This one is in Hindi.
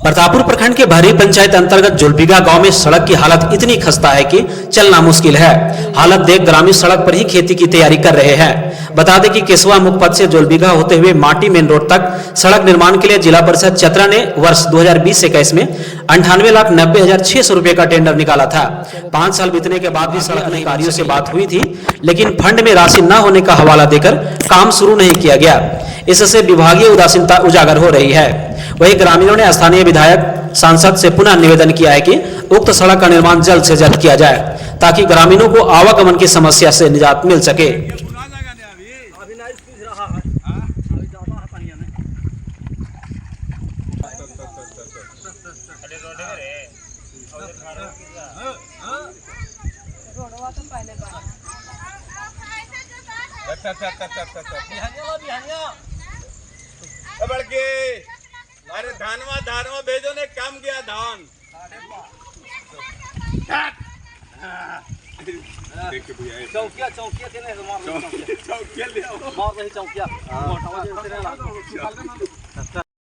प्रतापपुर प्रखंड के बहरी पंचायत अंतर्गत जुलबिगा गांव में सड़क की हालत इतनी खस्ता है कि चलना मुश्किल है। हालत देख ग्रामीण सड़क पर ही खेती की तैयारी कर रहे हैं। बता दें कि केसवा मुखपथ से जुलबिगा होते हुए माटी मेन रोड तक सड़क निर्माण के लिए जिला परिषद चतरा ने वर्ष 2020-21 में 98,90,600 रुपए का टेंडर निकाला था। 5 साल बीतने के बाद भी सड़क अधिकारियों से बात हुई थी, लेकिन फंड में राशि न होने का हवाला देकर काम शुरू नहीं किया गया। इससे विभागीय उदासीनता उजागर हो रही है। वहीं ग्रामीणों ने स्थानीय विधायक सांसद से पुनः निवेदन किया है कि उक्त सड़क का निर्माण जल्द से जल्द किया जाए ताकि ग्रामीणों को आवागमन की समस्या से निजात मिल सके। अरे धानवा भेजो ने काम किया धान चौकिया